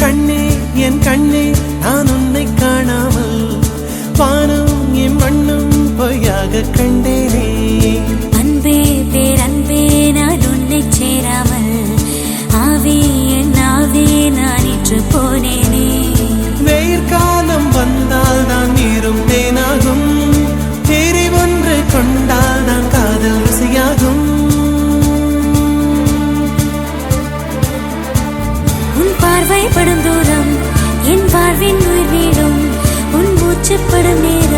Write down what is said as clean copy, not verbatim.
கண்ணே என் கண்ணே நான் உன்னை காணாமல் வானம் என் மண்ணும் பொய்யாக கண்டேனே. அன்பே பேரன்பே நான் உன்னை சேராமல் ஆவே என் ஆவே நான் இன்று போனேனே. வெயிற்காலம் வந்தால் தான் நீரும் தேனாகும், தேரி ஒன்று கொண்டால் தான் காதல் ருசியாகும். உன் பார்வை படும் தூரம் என் வாழ்வின் உயிர் வீடும், உன் மூச்சுப்படும் நேரம்